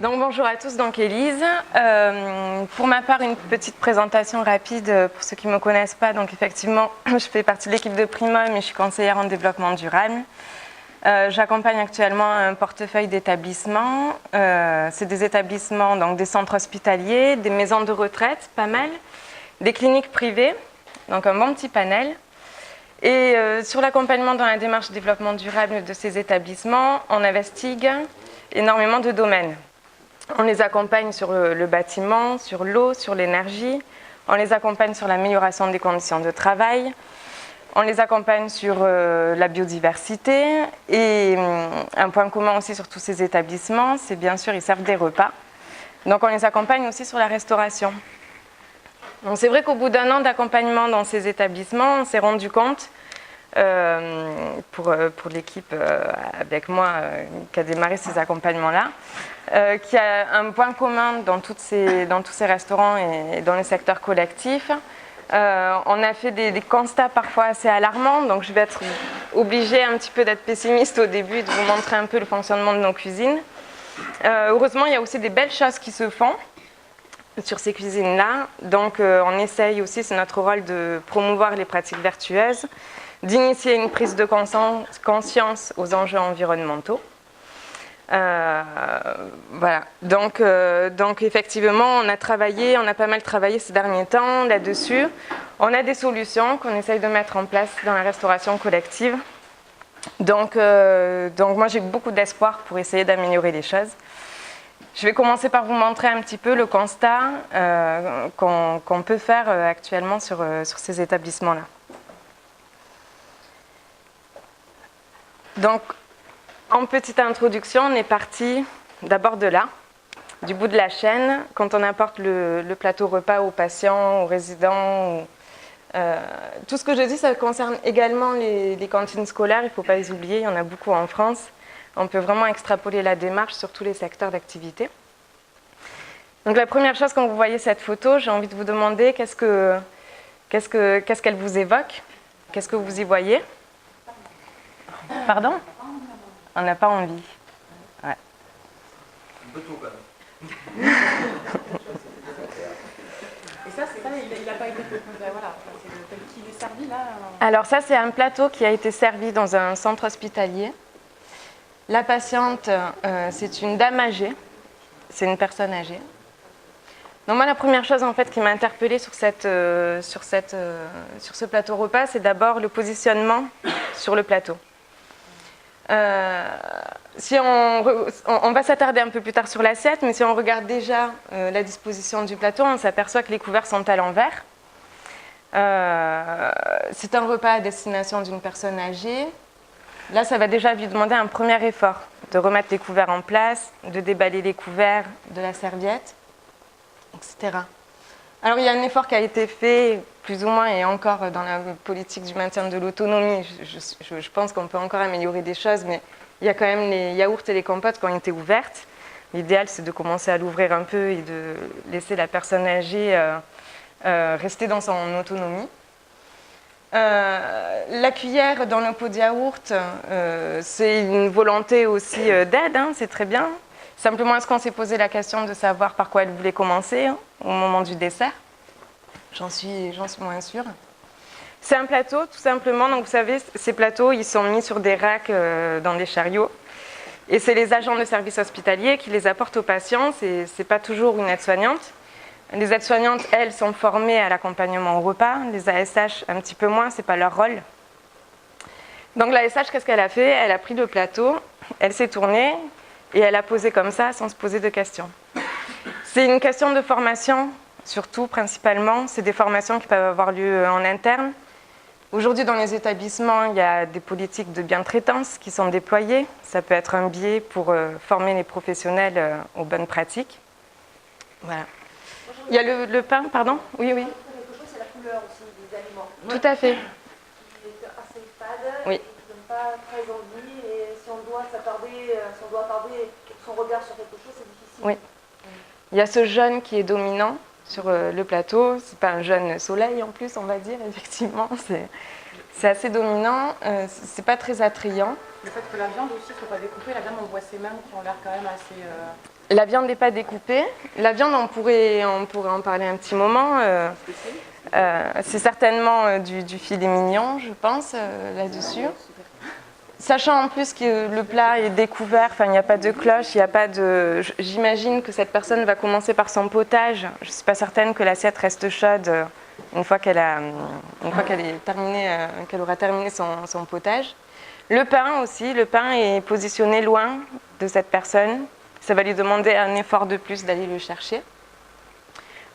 Donc bonjour à tous, donc Élise. Pour ma part, une petite présentation rapide pour ceux qui ne me connaissent pas. Donc effectivement, je fais partie de l'équipe de Prima, mais je suis conseillère en développement durable. J'accompagne actuellement un portefeuille d'établissements. C'est des établissements, donc des centres hospitaliers, des maisons de retraite, pas mal, des cliniques privées, donc un bon petit panel. Et sur l'accompagnement dans la démarche de développement durable de ces établissements, on investigue énormément de domaines. On les accompagne sur le bâtiment, sur l'eau, sur l'énergie. On les accompagne sur l'amélioration des conditions de travail. On les accompagne sur la biodiversité. Et un point commun aussi sur tous ces établissements, c'est bien sûr, ils servent des repas. Donc on les accompagne aussi sur la restauration. Donc c'est vrai qu'au bout d'un an d'accompagnement dans ces établissements, on s'est rendu compte, pour l'équipe avec moi qui a démarré ces accompagnements-là, qu'il y a un point commun dans tous ces restaurants et dans les secteurs collectifs. On a fait des constats parfois assez alarmants, donc je vais être obligée un petit peu d'être pessimiste au début et de vous montrer un peu le fonctionnement de nos cuisines. Heureusement, il y a aussi des belles choses qui se font sur ces cuisines-là, donc on essaye aussi, c'est notre rôle de promouvoir les pratiques vertueuses, d'initier une prise de conscience aux enjeux environnementaux. Voilà. Donc effectivement, on a pas mal travaillé ces derniers temps là-dessus. On a des solutions qu'on essaye de mettre en place dans la restauration collective. Donc moi, j'ai beaucoup d'espoir pour essayer d'améliorer les choses. Je vais commencer par vous montrer un petit peu le constat qu'on peut faire actuellement sur ces établissements-là. Donc, en petite introduction, on est parti d'abord de là, du bout de la chaîne, quand on apporte le plateau repas aux patients, aux résidents. Tout ce que je dis, ça concerne également les cantines scolaires, il ne faut pas les oublier, il y en a beaucoup en France. On peut vraiment extrapoler la démarche sur tous les secteurs d'activité. Donc la première chose, quand vous voyez cette photo, j'ai envie de vous demander qu'est-ce qu'elle vous évoque? Qu'est-ce que vous y voyez? Pardon? On n'a pas envie. Ouais. Un peu tout, quand même. Et ça, il n'a pas été proposé. Voilà, c'est tel qu'il est servi là. Alors ça, c'est un plateau qui a été servi dans un centre hospitalier. La patiente, c'est une dame âgée. C'est une personne âgée. Donc moi, la première chose en fait qui m'a interpellée sur ce plateau repas, c'est d'abord le positionnement sur le plateau. Si on va s'attarder un peu plus tard sur l'assiette, mais si on regarde déjà la disposition du plateau, on s'aperçoit que les couverts sont à l'envers. C'est un repas à destination d'une personne âgée. Là, ça va déjà lui demander un premier effort, de remettre les couverts en place, de déballer les couverts de la serviette, etc. Alors, il y a un effort qui a été fait, plus ou moins, et encore dans la politique du maintien de l'autonomie. Je pense qu'on peut encore améliorer des choses, mais il y a quand même les yaourts et les compotes qui ont été ouvertes. L'idéal, c'est de commencer à l'ouvrir un peu et de laisser la personne âgée rester dans son autonomie. La cuillère dans le pot de yaourt, c'est une volonté aussi d'aide, hein, c'est très bien. Simplement, est-ce qu'on s'est posé la question de savoir par quoi elle voulait commencer au moment du dessert? J'en suis moins sûre. C'est un plateau, tout simplement. Donc, vous savez, ces plateaux, ils sont mis sur des racks dans des chariots. Et c'est les agents de service hospitalier qui les apportent aux patients. C'est pas toujours une aide-soignante. Les aides-soignantes, elles, sont formées à l'accompagnement au repas. Les ASH, un petit peu moins, c'est pas leur rôle. Donc, l'ASH, qu'est-ce qu'elle a fait? Elle a pris le plateau, elle s'est tournée et elle a posé comme ça, sans se poser de questions. C'est une question de formation, surtout, principalement. C'est des formations qui peuvent avoir lieu en interne. Aujourd'hui, dans les établissements, il y a des politiques de bientraitance qui sont déployées. Ça peut être un biais pour former les professionnels aux bonnes pratiques. Voilà. Il y a le pain, pardon? Oui. Quelque chose, c'est la couleur aussi des aliments. Tout à fait. Qui est assez fade, Oui. qui ne donne pas très envie. Et si on doit attarder son regard sur quelque chose, c'est difficile. Oui. Il y a ce jaune qui est dominant sur le plateau. C'est pas un jaune soleil en plus, on va dire, effectivement. C'est assez dominant, c'est pas très attrayant. Le fait que la viande aussi ne soit pas découpée, la viande on voit ces mêmes qui ont l'air quand même assez... La viande n'est pas découpée. La viande, on pourrait en parler un petit moment. C'est certainement du filet mignon, je pense, là-dessus. Sachant en plus que le plat est découvert, enfin il n'y a pas de cloche, il n'y a pas de... J'imagine que cette personne va commencer par son potage. Je ne suis pas certaine que l'assiette reste chaude une fois qu'elle aura terminé son potage. Le pain aussi, le pain est positionné loin de cette personne. Ça va lui demander un effort de plus d'aller le chercher.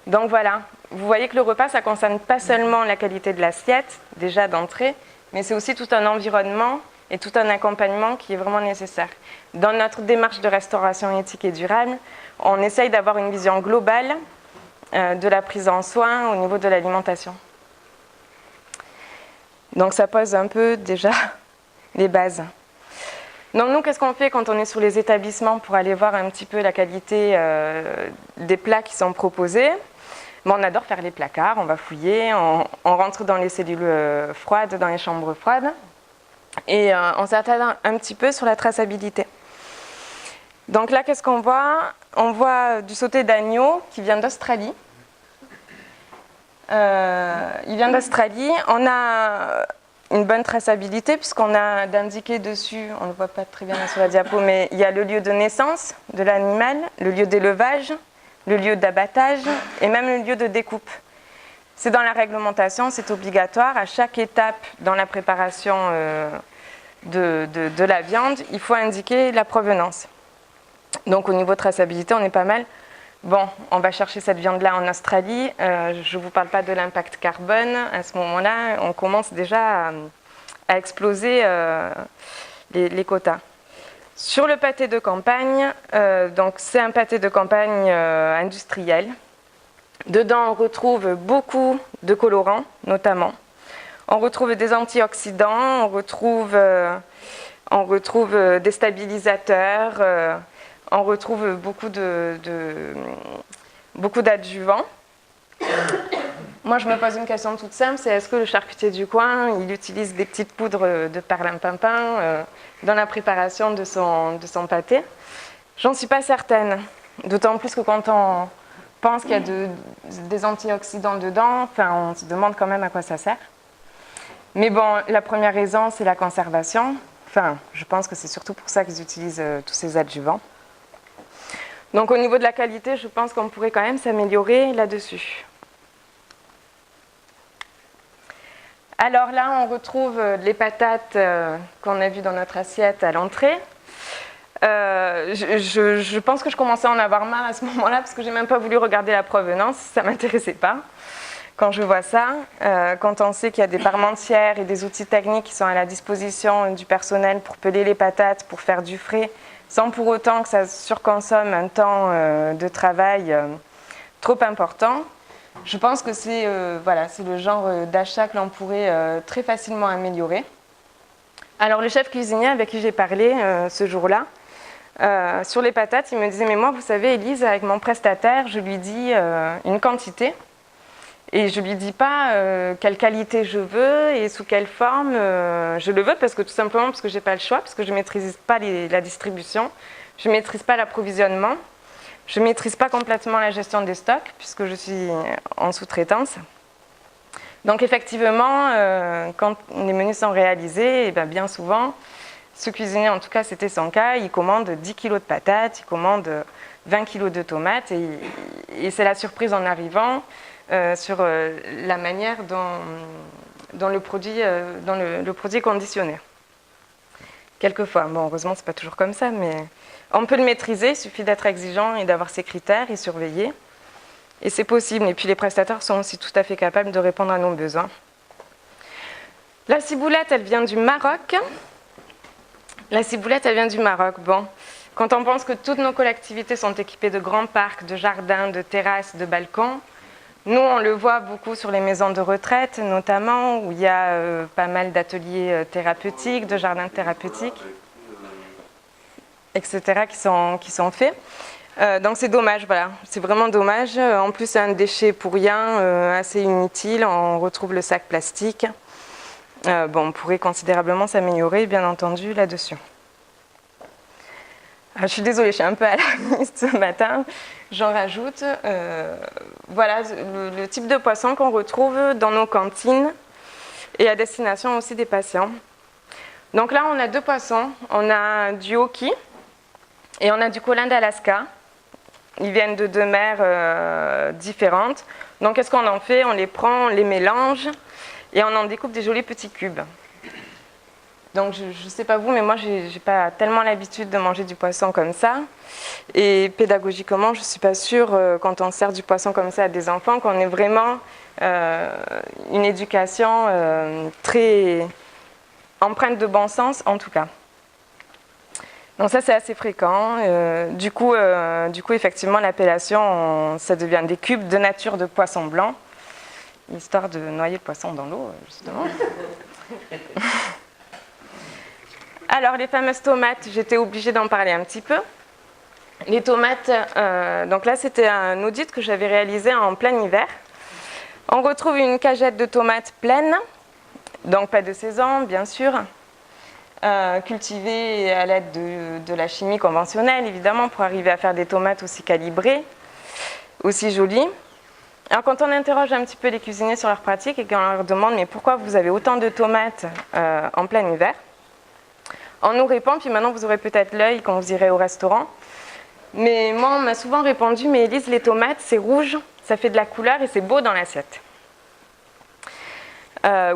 Donc voilà, vous voyez que le repas, ça ne concerne pas seulement la qualité de l'assiette, déjà d'entrée, mais c'est aussi tout un environnement et tout un accompagnement qui est vraiment nécessaire. Dans notre démarche de restauration éthique et durable, on essaye d'avoir une vision globale de la prise en soin au niveau de l'alimentation. Donc ça pose un peu déjà les bases. Donc nous, qu'est-ce qu'on fait quand on est sur les établissements pour aller voir un petit peu la qualité des plats qui sont proposés? On adore faire les placards, on va fouiller, on rentre dans les cellules froides, dans les chambres froides. Et on s'attarde un petit peu sur la traçabilité. Donc là, qu'est-ce qu'on voit? On voit du sauté d'agneau qui vient d'Australie. Il vient d'Australie. On a une bonne traçabilité puisqu'on a d'indiqué dessus, on ne le voit pas très bien sur la diapo, mais il y a le lieu de naissance de l'animal, le lieu d'élevage, le lieu d'abattage et même le lieu de découpe. C'est dans la réglementation, c'est obligatoire. À chaque étape dans la préparation de la viande, il faut indiquer la provenance. Donc au niveau traçabilité, on est pas mal. Bon, on va chercher cette viande-là en Australie. Je ne vous parle pas de l'impact carbone. À ce moment-là, on commence déjà à exploser les quotas. Sur le pâté de campagne, donc c'est un pâté de campagne industriel. Dedans, on retrouve beaucoup de colorants, notamment. On retrouve des antioxydants, on retrouve des stabilisateurs, on retrouve beaucoup d'adjuvants. Moi, je me pose une question toute simple, c'est est-ce que le charcutier du coin, il utilise des petites poudres de perlimpinpin dans la préparation de son pâté? J'en suis pas certaine. D'autant plus que quand on pense qu'il y a des antioxydants dedans, enfin, on se demande quand même à quoi ça sert. Mais bon, la première raison, c'est la conservation. Enfin, je pense que c'est surtout pour ça qu'ils utilisent tous ces adjuvants. Donc au niveau de la qualité, je pense qu'on pourrait quand même s'améliorer là-dessus. Alors là, on retrouve les patates qu'on a vues dans notre assiette à l'entrée. Je pense que je commençais à en avoir marre à ce moment-là parce que j'ai même pas voulu regarder la provenance, ça m'intéressait pas. Quand je vois ça, quand on sait qu'il y a des parmentières et des outils techniques qui sont à la disposition du personnel pour peler les patates, pour faire du frais, sans pour autant que ça surconsomme un temps de travail trop important, je pense que c'est le genre d'achat que l'on pourrait très facilement améliorer. Alors le chef cuisinier avec qui j'ai parlé ce jour-là, sur les patates, il me disait « Mais moi, vous savez, Élise, avec mon prestataire, je lui dis une quantité et je ne lui dis pas quelle qualité je veux et sous quelle forme je le veux parce que tout simplement parce que je n'ai pas le choix, parce que je ne maîtrise pas la distribution, je ne maîtrise pas l'approvisionnement, je ne maîtrise pas complètement la gestion des stocks puisque je suis en sous-traitance. Donc effectivement, quand les menus sont réalisés, et bien souvent, ce cuisinier, en tout cas c'était son cas, il commande 10 kg de patates, il commande 20 kg de tomates et c'est la surprise en arrivant sur la manière dont le produit est conditionné. Quelquefois, bon heureusement c'est pas toujours comme ça, mais on peut le maîtriser, il suffit d'être exigeant et d'avoir ses critères et surveiller. Et c'est possible, et puis les prestataires sont aussi tout à fait capables de répondre à nos besoins. La ciboulette, elle vient du Maroc. La ciboulette, elle vient du Maroc. Bon, quand on pense que toutes nos collectivités sont équipées de grands parcs, de jardins, de terrasses, de balcons, nous, on le voit beaucoup sur les maisons de retraite, notamment, où il y a pas mal d'ateliers thérapeutiques, de jardins thérapeutiques, etc., qui sont faits. Donc c'est dommage, voilà, c'est vraiment dommage. En plus, c'est un déchet pour rien, assez inutile. On retrouve le sac plastique. on pourrait considérablement s'améliorer, bien entendu, là-dessus. Je suis désolée, je suis un peu alarmiste ce matin. J'en rajoute. Voilà le type de poisson qu'on retrouve dans nos cantines et à destination aussi des patients. Donc là, on a 2 poissons. On a du hoki et on a du colin d'Alaska. Ils viennent de 2 mers différentes. Donc, qu'est-ce qu'on en fait? On les prend, on les mélange et on en découpe des jolis petits cubes. Donc, je ne sais pas vous, mais moi, je n'ai pas tellement l'habitude de manger du poisson comme ça. Et pédagogiquement, je ne suis pas sûre, quand on sert du poisson comme ça à des enfants, qu'on ait vraiment une éducation très empreinte de bon sens, en tout cas. Donc ça, c'est assez fréquent. Du coup, effectivement, l'appellation, ça devient des cubes de nature de poisson blanc, histoire de noyer le poisson dans l'eau, justement. Alors, les fameuses tomates, j'étais obligée d'en parler un petit peu. Les tomates, donc là, c'était un audit que j'avais réalisé en plein hiver. On retrouve une cagette de tomates pleine, donc pas de saison, bien sûr, cultivée à l'aide de la chimie conventionnelle, évidemment, pour arriver à faire des tomates aussi calibrées, aussi jolies. Alors, quand on interroge un petit peu les cuisiniers sur leur pratique et qu'on leur demande « mais pourquoi vous avez autant de tomates en plein hiver ?» On nous répond, puis maintenant vous aurez peut-être l'œil quand vous irez au restaurant. Mais moi, on m'a souvent répondu, mais Élise, les tomates, c'est rouge, ça fait de la couleur et c'est beau dans l'assiette.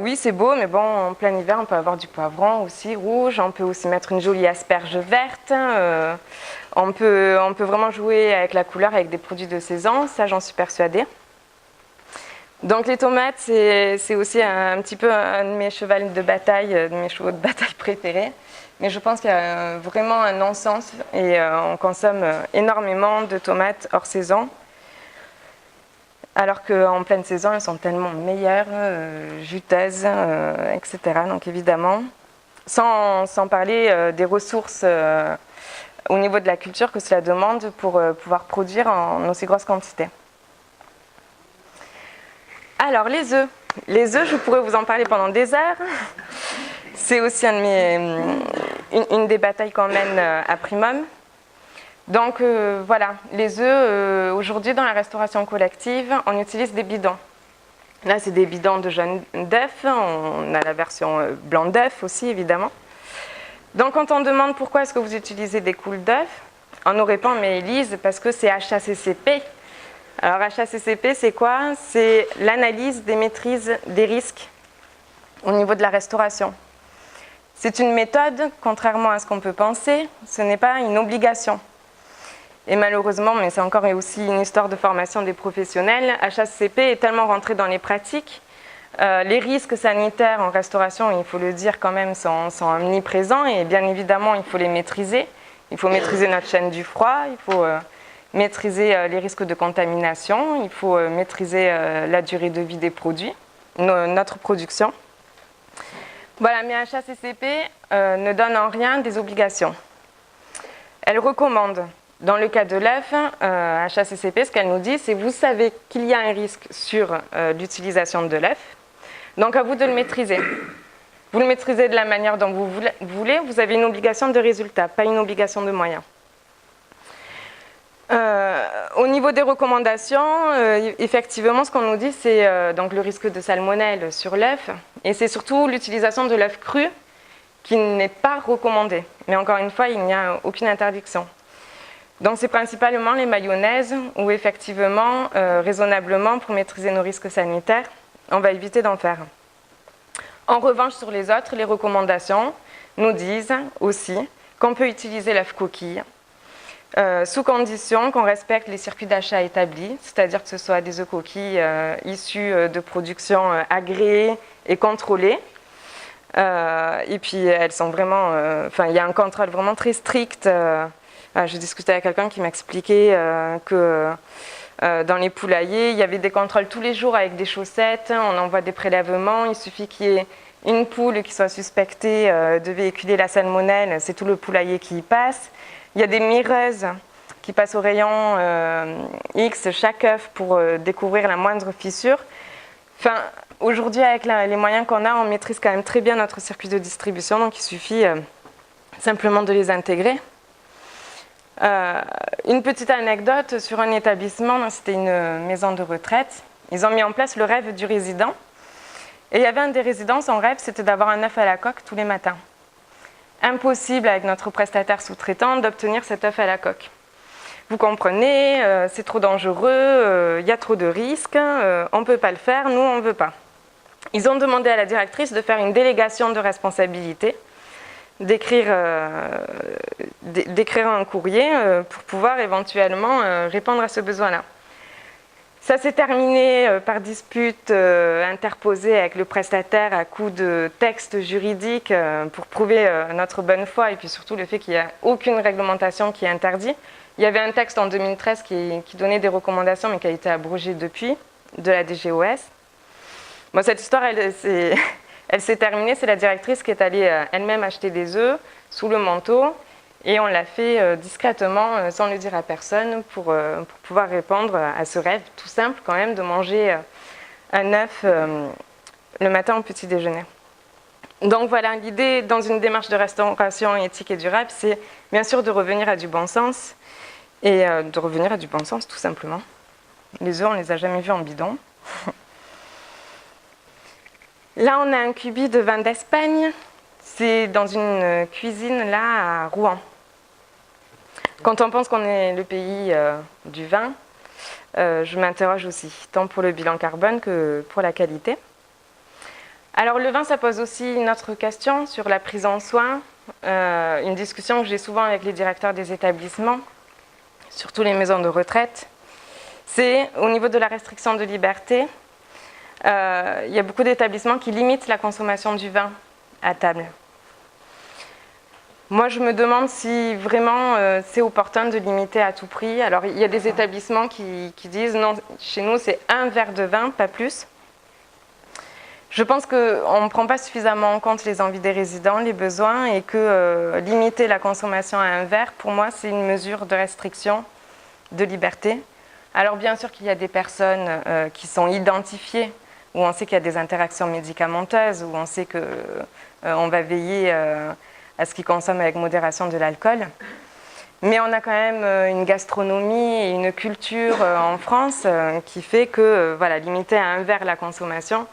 Oui, c'est beau, mais bon, en plein hiver, on peut avoir du poivron aussi rouge, on peut aussi mettre une jolie asperge verte, on peut vraiment jouer avec la couleur avec des produits de saison, ça j'en suis persuadée. Donc les tomates, c'est aussi un petit peu un de mes chevaux de bataille, préférés. Mais je pense qu'il y a vraiment un non-sens et on consomme énormément de tomates hors saison. Alors qu'en pleine saison, elles sont tellement meilleures, juteuses, etc. Donc évidemment, sans parler des ressources au niveau de la culture que cela demande pour pouvoir produire en aussi grosse quantité. Alors les œufs. Les œufs, je pourrais vous en parler pendant des heures. C'est aussi une des batailles qu'on mène à Primum. Donc voilà, les œufs, aujourd'hui dans la restauration collective, on utilise des bidons. Là, c'est des bidons de jaune d'œuf, on a la version blanc d'œuf aussi, évidemment. Donc quand on demande pourquoi est-ce que vous utilisez des coules d'œuf, on nous répond, mais Élise, parce que c'est HACCP. Alors HACCP, c'est quoi? C'est l'analyse des maîtrises des risques au niveau de la restauration. C'est une méthode, contrairement à ce qu'on peut penser, ce n'est pas une obligation. Et malheureusement, mais c'est encore aussi une histoire de formation des professionnels, HACCP est tellement rentré dans les pratiques. Les risques sanitaires en restauration, il faut le dire quand même, sont omniprésents et bien évidemment, il faut les maîtriser. Il faut maîtriser notre chaîne du froid, il faut maîtriser les risques de contamination, il faut maîtriser la durée de vie des produits, notre production. Voilà, mais HACCP ne donne en rien des obligations. Elle recommande, dans le cas de l'œuf, HACCP, ce qu'elle nous dit, c'est vous savez qu'il y a un risque sur l'utilisation de l'œuf, donc à vous de le maîtriser. Vous le maîtrisez de la manière dont vous voulez, vous avez une obligation de résultat, pas une obligation de moyens. Au niveau des recommandations, effectivement, ce qu'on nous dit, c'est donc le risque de salmonelle sur l'œuf, et c'est surtout l'utilisation de l'œuf cru qui n'est pas recommandée. Mais encore une fois, il n'y a aucune interdiction. Donc c'est principalement les mayonnaises où effectivement, raisonnablement, pour maîtriser nos risques sanitaires, on va éviter d'en faire. En revanche, sur les autres, les recommandations nous disent aussi qu'on peut utiliser l'œuf coquille, sous condition qu'on respecte les circuits d'achat établis, c'est-à-dire que ce soit des œufs coquilles issus de production agréée et contrôlée. Et puis elles sont vraiment, il y a un contrôle vraiment très strict. Je discutais avec quelqu'un qui m'expliquait que dans les poulaillers, il y avait des contrôles tous les jours avec des chaussettes, on envoie des prélèvements, il suffit qu'il y ait une poule qui soit suspectée de véhiculer la salmonelle, c'est tout le poulailler qui y passe. Il y a des mireuses qui passent au rayon X chaque œuf pour découvrir la moindre fissure. Enfin, Aujourd'hui, avec les moyens qu'on a, on maîtrise quand même très bien notre circuit de distribution, donc il suffit simplement de les intégrer. Une petite anecdote sur un établissement, c'était une maison de retraite. Ils ont mis en place le rêve du résident. Et il y avait un des résidents, son rêve, c'était d'avoir un œuf à la coque tous les matins. Impossible avec notre prestataire sous-traitant d'obtenir cet œuf à la coque. Vous comprenez, c'est trop dangereux, il y a trop de risques, on ne peut pas le faire, nous on ne veut pas. Ils ont demandé à la directrice de faire une délégation de responsabilité, d'écrire un courrier pour pouvoir éventuellement répondre à ce besoin-là. Ça s'est terminé par dispute interposée avec le prestataire à coup de textes juridiques pour prouver notre bonne foi et puis surtout le fait qu'il n'y a aucune réglementation qui interdit. Il y avait un texte en 2013 qui donnait des recommandations mais qui a été abrogé depuis, de la DGOS. Bon, cette histoire, elle s'est terminée, c'est la directrice qui est allée elle-même acheter des œufs sous le manteau et on l'a fait discrètement, sans le dire à personne, pour pouvoir répondre à ce rêve tout simple quand même de manger un œuf le matin au petit déjeuner. Donc voilà, l'idée dans une démarche de restauration éthique et durable, c'est bien sûr de revenir à du bon sens et de revenir à du bon sens tout simplement. Les œufs, on ne les a jamais vus en bidon. Là, on a un cubi de vin d'Espagne. C'est dans une cuisine là à Rouen. Quand on pense qu'on est le pays du vin, je m'interroge aussi, tant pour le bilan carbone que pour la qualité. Alors le vin, ça pose aussi une autre question sur la prise en soin, une discussion que j'ai souvent avec les directeurs des établissements, surtout les maisons de retraite. C'est au niveau de la restriction de liberté. Il y a beaucoup d'établissements qui limitent la consommation du vin à table. Moi, je me demande si vraiment c'est opportun de limiter à tout prix. Alors, il y a des établissements qui disent non, chez nous, c'est un verre de vin, pas plus. Je pense qu'on ne prend pas suffisamment en compte les envies des résidents, les besoins, et que limiter la consommation à un verre, pour moi, c'est une mesure de restriction de liberté. Alors, bien sûr qu'il y a des personnes qui sont identifiées, où on sait qu'il y a des interactions médicamenteuses, où on sait qu'on va veiller à ce qu'ils consomment avec modération de l'alcool. Mais on a quand même une gastronomie et une culture en France qui fait que voilà, limiter à un verre la consommation,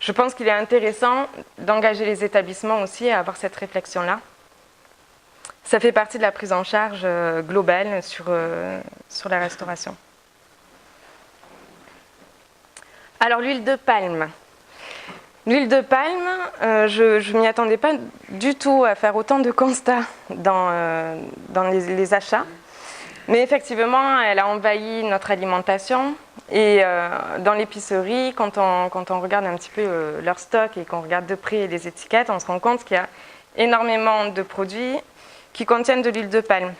je pense qu'il est intéressant d'engager les établissements aussi à avoir cette réflexion-là. Ça fait partie de la prise en charge globale sur la restauration. Alors l'huile de palme. L'huile de palme, je ne m'y attendais pas du tout à faire autant de constats dans les achats. Mais effectivement, elle a envahi notre alimentation. Et dans l'épicerie, quand on regarde un petit peu leur stock et qu'on regarde de près les étiquettes, on se rend compte qu'il y a énormément de produits qui contiennent de l'huile de palme.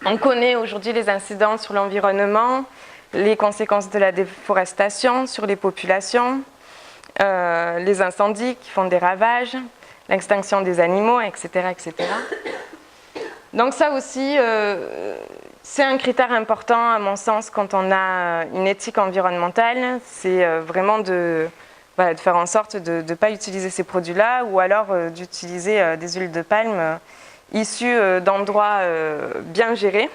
On connaît aujourd'hui les incidents sur l'environnement, les conséquences de la déforestation sur les populations, les incendies qui font des ravages, l'extinction des animaux, etc., etc. Donc ça aussi, c'est un critère important à mon sens quand on a une éthique environnementale, c'est vraiment de faire en sorte de ne pas utiliser ces produits-là ou alors d'utiliser des huiles de palme issues d'endroits bien gérés.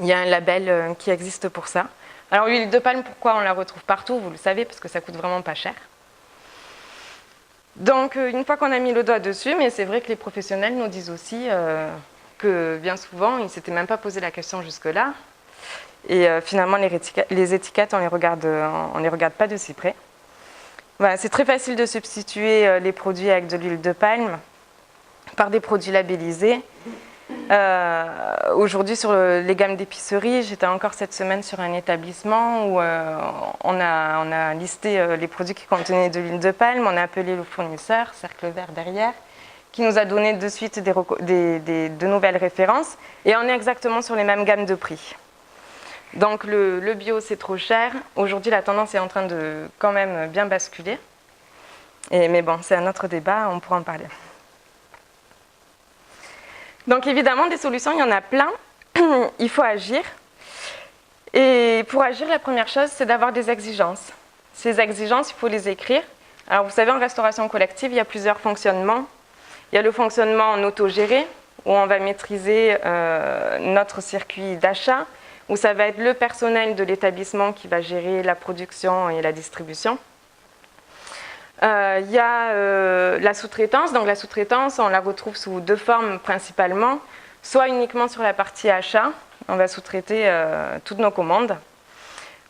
Il y a un label qui existe pour ça. Alors l'huile de palme, pourquoi on la retrouve partout? Vous le savez, parce que ça coûte vraiment pas cher. Donc une fois qu'on a mis le doigt dessus, mais c'est vrai que les professionnels nous disent aussi que bien souvent, ils ne s'étaient même pas posé la question jusque-là. Et finalement, les étiquettes, on les regarde pas de si près. Voilà, c'est très facile de substituer les produits avec de l'huile de palme par des produits labellisés. Aujourd'hui, sur les gammes d'épicerie, j'étais encore cette semaine sur un établissement où on a listé les produits qui contenaient de l'huile de palme. On a appelé le fournisseur, Cercle Vert derrière, qui nous a donné de suite de nouvelles références. Et on est exactement sur les mêmes gammes de prix. Donc le bio, c'est trop cher. Aujourd'hui, la tendance est en train de quand même bien basculer. Mais bon, c'est un autre débat, on pourra en parler. Donc évidemment, des solutions, il y en a plein. Il faut agir. Et pour agir, la première chose, c'est d'avoir des exigences. Ces exigences, il faut les écrire. Alors, vous savez, en restauration collective, il y a plusieurs fonctionnements. Il y a le fonctionnement en autogéré, où on va maîtriser notre circuit d'achat, où ça va être le personnel de l'établissement qui va gérer la production et la distribution. Il y a la sous-traitance. Donc la sous-traitance, on la retrouve sous deux formes principalement. Soit uniquement sur la partie achat, on va sous-traiter toutes nos commandes.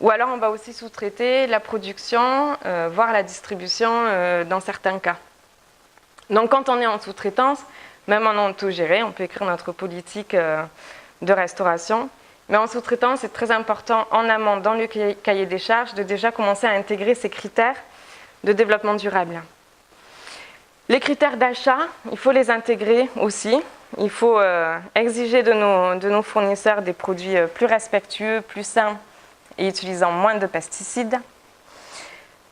Ou alors on va aussi sous-traiter la production, voire la distribution dans certains cas. Donc quand on est en sous-traitance, même en autogéré, on peut écrire notre politique de restauration. Mais en sous-traitance, c'est très important en amont dans le cahier des charges de déjà commencer à intégrer ces critères de développement durable. Les critères d'achat, il faut les intégrer aussi. Il faut exiger de nos fournisseurs des produits plus respectueux, plus sains et utilisant moins de pesticides.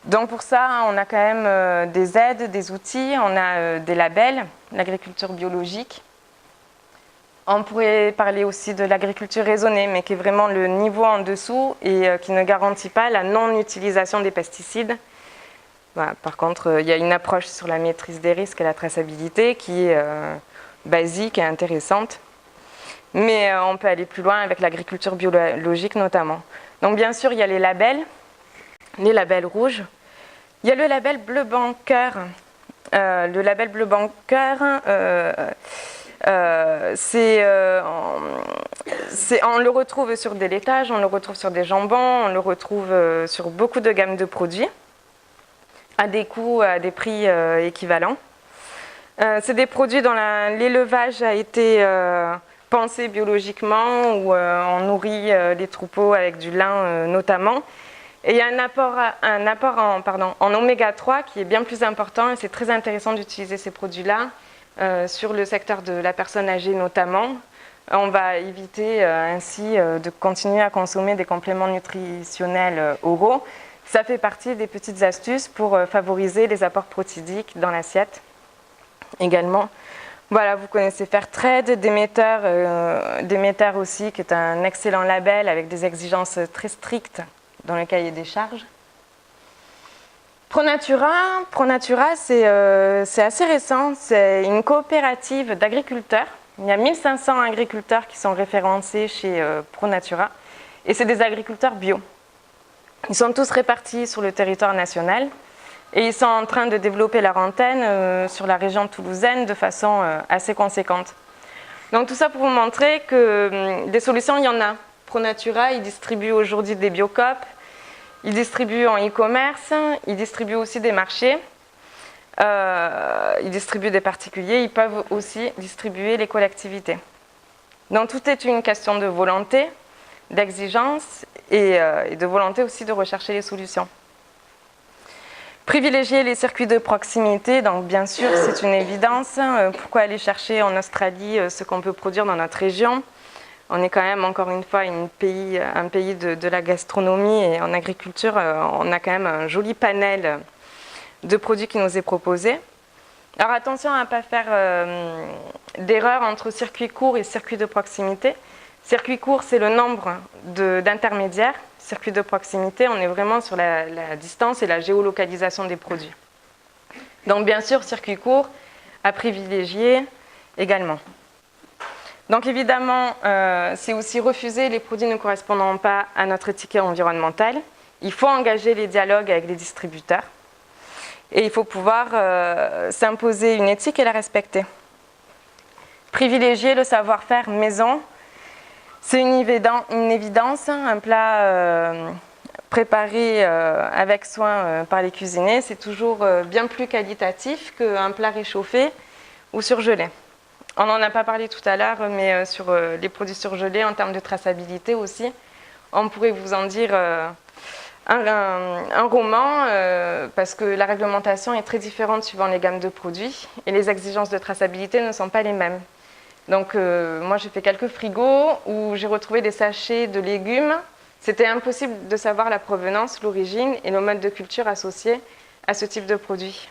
Donc pour ça, on a quand même des aides, des outils, on a des labels, l'agriculture biologique. On pourrait parler aussi de l'agriculture raisonnée, mais qui est vraiment le niveau en dessous et qui ne garantit pas la non-utilisation des pesticides. Voilà. Par contre, il y a une approche sur la maîtrise des risques et la traçabilité qui est basique et intéressante. Mais on peut aller plus loin avec l'agriculture biologique notamment. Donc bien sûr, il y a les labels rouges. Il y a le label bleu blanc cœur. Le label bleu blanc cœur, on le retrouve sur des laitages, on le retrouve sur des jambons, on le retrouve sur beaucoup de gammes de produits, à des coûts, à des prix équivalents. C'est des produits dont l'élevage a été pensé biologiquement, où on nourrit les troupeaux avec du lin notamment. Et il y a un apport en oméga 3 qui est bien plus important et c'est très intéressant d'utiliser ces produits-là sur le secteur de la personne âgée notamment. On va éviter ainsi de continuer à consommer des compléments nutritionnels oraux. Ça fait partie des petites astuces pour favoriser les apports protidiques dans l'assiette également. Voilà, vous connaissez Fairtrade, Déméter aussi, qui est un excellent label avec des exigences très strictes dans le cahier des charges. ProNatura, c'est assez récent, c'est une coopérative d'agriculteurs. Il y a 1500 agriculteurs qui sont référencés chez ProNatura et c'est des agriculteurs bio. Ils sont tous répartis sur le territoire national et ils sont en train de développer leur antenne sur la région toulousaine de façon assez conséquente. Donc tout ça pour vous montrer que des solutions, il y en a. ProNatura, il distribue aujourd'hui des Biocop, il distribue en e-commerce, il distribue aussi des marchés, il distribue des particuliers, ils peuvent aussi distribuer les collectivités. Donc tout est une question de volonté, d'exigence et de volonté aussi de rechercher les solutions. Privilégier les circuits de proximité, donc bien sûr c'est une évidence. Pourquoi aller chercher en Australie ce qu'on peut produire dans notre région ? On est quand même, encore une fois, un pays de la gastronomie et en agriculture, on a quand même un joli panel de produits qui nous est proposé. Alors attention à ne pas faire d'erreur entre circuit court et circuit de proximité. Circuit court, c'est le nombre d'intermédiaires. Circuit de proximité, on est vraiment sur la distance et la géolocalisation des produits. Donc bien sûr, circuit court à privilégier également. Donc évidemment, c'est aussi refuser les produits ne correspondant pas à notre étiquette environnementale. Il faut engager les dialogues avec les distributeurs et il faut pouvoir s'imposer une éthique et la respecter. Privilégier le savoir-faire maison, c'est une évidence. Un plat préparé avec soin par les cuisiniers, c'est toujours bien plus qualitatif qu'un plat réchauffé ou surgelé. On n'en a pas parlé tout à l'heure, mais sur les produits surgelés, en termes de traçabilité aussi, on pourrait vous en dire un roman, parce que la réglementation est très différente suivant les gammes de produits, et les exigences de traçabilité ne sont pas les mêmes. Donc moi j'ai fait quelques frigos où j'ai retrouvé des sachets de légumes. C'était impossible de savoir la provenance, l'origine et le mode de culture associé à ce type de produit.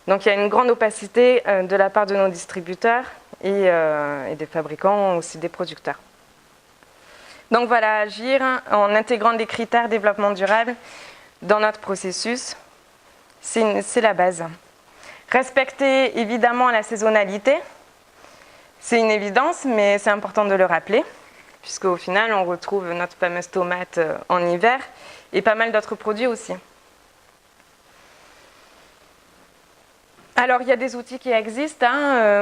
Donc il y a une grande opacité de la part de nos distributeurs et des fabricants, aussi des producteurs. Donc voilà, agir en intégrant des critères développement durable dans notre processus, c'est la base. Respecter évidemment la saisonnalité, c'est une évidence, mais c'est important de le rappeler, puisqu'au final, on retrouve notre fameuse tomate en hiver et pas mal d'autres produits aussi. Alors, il y a des outils qui existent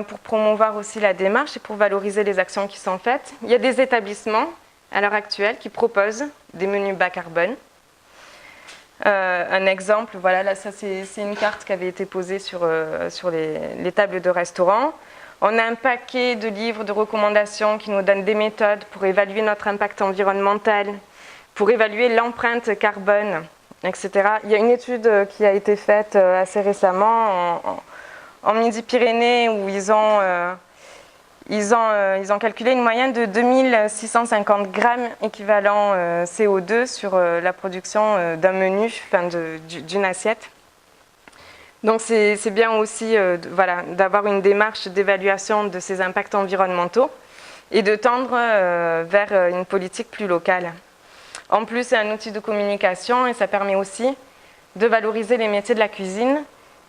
pour promouvoir aussi la démarche et pour valoriser les actions qui sont faites. Il y a des établissements, à l'heure actuelle, qui proposent des menus bas carbone. Un exemple, voilà, là, ça c'est une carte qui avait été posée sur les tables de restaurant. On a un paquet de livres de recommandations qui nous donnent des méthodes pour évaluer notre impact environnemental, pour évaluer l'empreinte carbone, etc. Il y a une étude qui a été faite assez récemment en Midi-Pyrénées où ils ont calculé une moyenne de 2650 grammes équivalent CO2 sur la production d'un menu, enfin d'une assiette. Donc c'est bien aussi voilà, d'avoir une démarche d'évaluation de ces impacts environnementaux et de tendre vers une politique plus locale. En plus, c'est un outil de communication et ça permet aussi de valoriser les métiers de la cuisine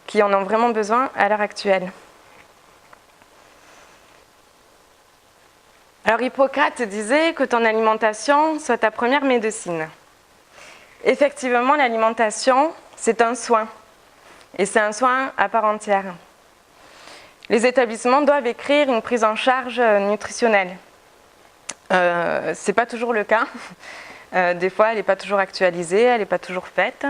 qui en ont vraiment besoin à l'heure actuelle. Alors Hippocrate disait que ton alimentation soit ta première médecine. Effectivement, l'alimentation, c'est un soin. Et c'est un soin à part entière. Les établissements doivent écrire une prise en charge nutritionnelle. Ce n'est pas toujours le cas. Des fois, elle n'est pas toujours actualisée, elle n'est pas toujours faite.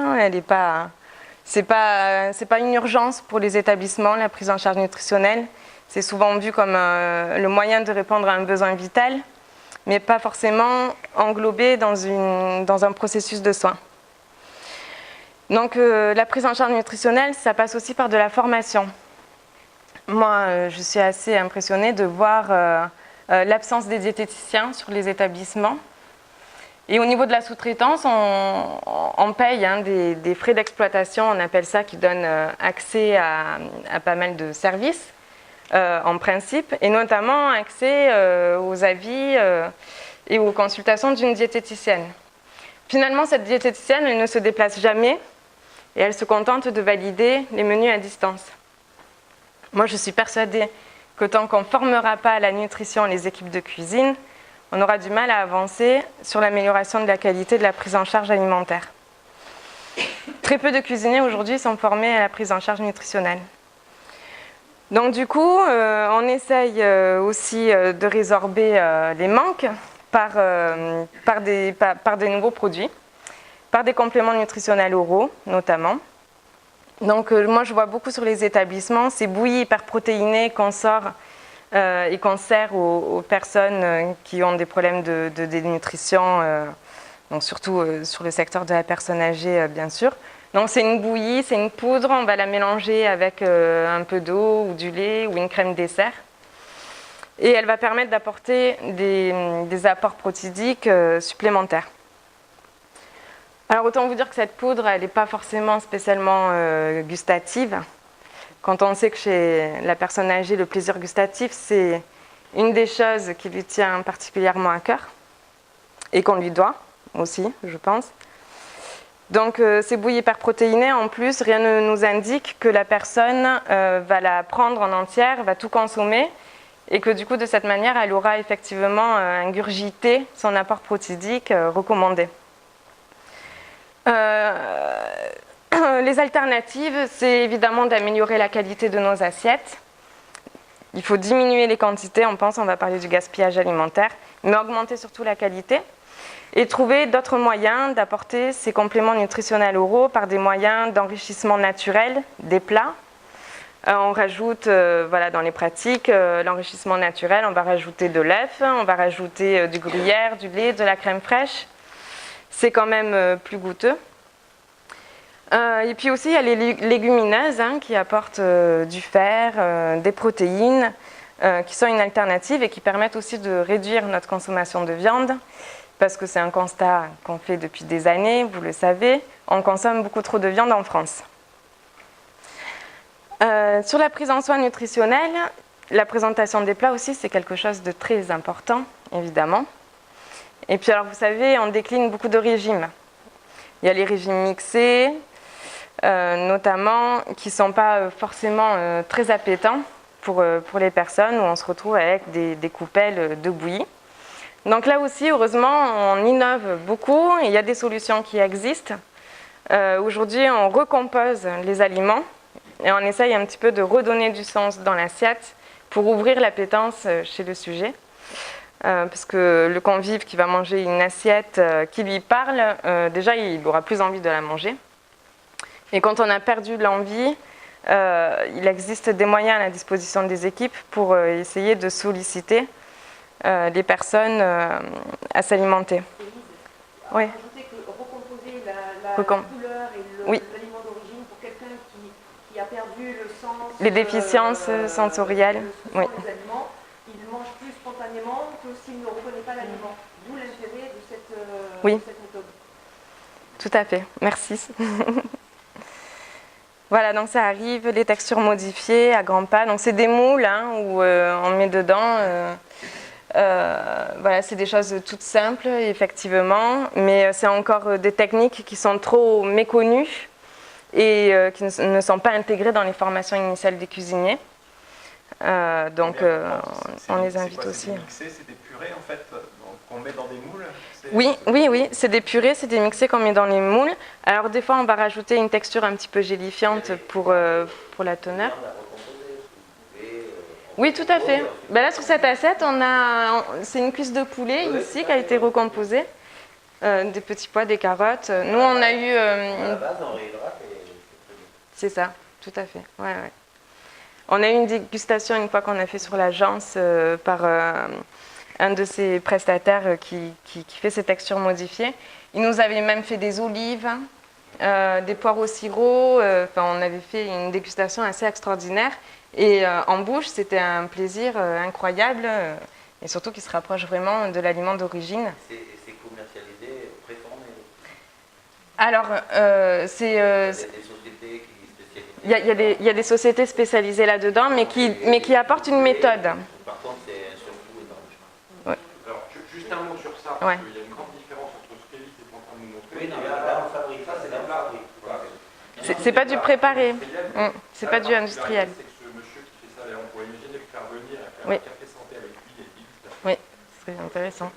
C'est pas une urgence pour les établissements, la prise en charge nutritionnelle. C'est souvent vu comme le moyen de répondre à un besoin vital, mais pas forcément englobé dans un processus de soins. Donc la prise en charge nutritionnelle, ça passe aussi par de la formation. Moi, je suis assez impressionnée de voir l'absence des diététiciens sur les établissements. Et au niveau de la sous-traitance, on paye des frais d'exploitation, on appelle ça, qui donnent accès à pas mal de services, en principe, et notamment accès aux avis et aux consultations d'une diététicienne. Finalement, cette diététicienne, elle ne se déplace jamais et elle se contente de valider les menus à distance. Moi, je suis persuadée que tant qu'on ne formera pas à la nutrition les équipes de cuisine, on aura du mal à avancer sur l'amélioration de la qualité de la prise en charge alimentaire. Très peu de cuisiniers aujourd'hui sont formés à la prise en charge nutritionnelle. Donc du coup, on essaye aussi de résorber les manques par des nouveaux produits, par des compléments nutritionnels oraux notamment. Donc moi je vois beaucoup sur les établissements ces bouillies hyperprotéinées qu'on sort et qu'on sert aux personnes qui ont des problèmes de dénutrition, donc surtout sur le secteur de la personne âgée bien sûr. Donc c'est une bouillie, c'est une poudre, on va la mélanger avec un peu d'eau ou du lait ou une crème dessert. Et elle va permettre d'apporter des apports protidiques supplémentaires. Alors autant vous dire que cette poudre, elle n'est pas forcément spécialement gustative. Quand on sait que chez la personne âgée, le plaisir gustatif, c'est une des choses qui lui tient particulièrement à cœur et qu'on lui doit aussi, je pense. Donc ces bouillies hyperprotéinées, en plus, rien ne nous indique que la personne va la prendre en entière, va tout consommer et que du coup, de cette manière, elle aura effectivement ingurgité son apport protidique recommandé. Les alternatives, c'est évidemment d'améliorer la qualité de nos assiettes. Il faut diminuer les quantités, on va parler du gaspillage alimentaire, mais augmenter surtout la qualité et trouver d'autres moyens d'apporter ces compléments nutritionnels oraux par des moyens d'enrichissement naturel des plats. On rajoute, dans les pratiques, l'enrichissement naturel, on va rajouter de l'œuf, on va rajouter du gruyère, du lait, de la crème fraîche. C'est quand même plus goûteux. Et puis aussi, il y a les légumineuses qui apportent du fer, des protéines, qui sont une alternative et qui permettent aussi de réduire notre consommation de viande, parce que c'est un constat qu'on fait depuis des années, vous le savez, on consomme beaucoup trop de viande en France. Sur la prise en soin nutritionnelle, la présentation des plats aussi, c'est quelque chose de très important, évidemment. Et puis alors, vous savez, on décline beaucoup de régimes. Il y a les régimes mixés, notamment, qui ne sont pas forcément très appétants pour les personnes, où on se retrouve avec des coupelles de bouillie. Donc là aussi, heureusement, on innove beaucoup, et il y a des solutions qui existent. Aujourd'hui, on recompose les aliments, et on essaye un petit peu de redonner du sens dans l'assiette pour ouvrir l'appétence chez le sujet. Parce que le convive qui va manger une assiette qui lui parle, déjà, il aura plus envie de la manger. Et quand on a perdu l'envie, il existe des moyens à la disposition des équipes pour essayer de solliciter les personnes à s'alimenter. Oui. Ajouter que recomposer la Recom- couleur et Oui. l'aliment d'origine pour quelqu'un qui a perdu le sens, Les déficiences sensorielles. Oui. des aliments, il mange plus spontanément que s'il ne reconnaît pas l'aliment. D'où l'intérêt de cette, Oui. de cette méthode. Tout à fait, merci. Voilà, donc ça arrive, les textures modifiées à grands pas. Donc c'est des moules où on met dedans. Voilà, c'est des choses toutes simples, effectivement, mais c'est encore des techniques qui sont trop méconnues et qui ne sont pas intégrées dans les formations initiales des cuisiniers. Donc on les invite aussi. C'est des mixés, c'est des purées en fait qu'on met dans des moules. Oui, c'est des purées, c'est des mixés qu'on met dans les moules. Alors des fois on va rajouter une texture un petit peu gélifiante pour la teneur. Oui, tout à fait. Ben là sur cette assiette, c'est une cuisse de poulet ici qui a été recomposée. Des petits pois, des carottes. Nous on a eu... À la base, on réhydrate et... C'est ça, tout à fait. Ouais. On a eu une dégustation une fois qu'on a fait sur l'agence par un de ces prestataires qui fait ces textures modifiées. Il nous avait même fait des olives, des poires au sirop. On avait fait une dégustation assez extraordinaire. Et en bouche, c'était un plaisir incroyable et surtout qui se rapproche vraiment de l'aliment d'origine. C'est commercialisé, préformé. Alors, Il y a des sociétés qui spécialisent. il y a des sociétés spécialisées là-dedans, mais qui apportent une méthode. Par contre, c'est un surcoût énorme. Ouais. Alors, juste un mot sur ça, Ouais. parce qu'il y a une grande différence entre ce qu'Élise est en train de nous montrer. Oui, non, mais là, on fabrique ça, c'est la fabrique. Voilà. C'est pas du préparé. C'est pas La du industriel. particularité, c'est que ce monsieur qui fait ça, là, on pourrait imaginer le faire venir et faire Oui. un café santé avec lui et dégustation. Oui, c'est intéressant.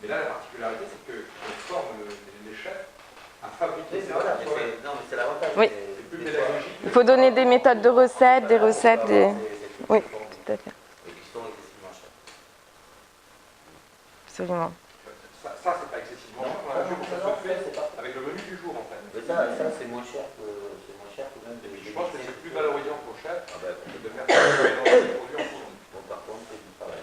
Mais là, la particularité, c'est qu'on forme les chefs à fabriquer Oui, ça. voilà, non, mais c'est l'avantage. Oui. C'est plus pédagogique. Il faut donner des méthodes de recettes, des recettes, des... Oui, tout à fait, Et qui sont excessivement chers. absolument. Ça, c'est pas excessivement cher. On a vu que ça se fait avec le menu du jour, en fait. Mais ça c'est moins cher que même de Je pense que c'est plus valorisant pour le chef Ah bah, de faire ça mélanger les produits en fourne. bon, par contre, c'est du travail.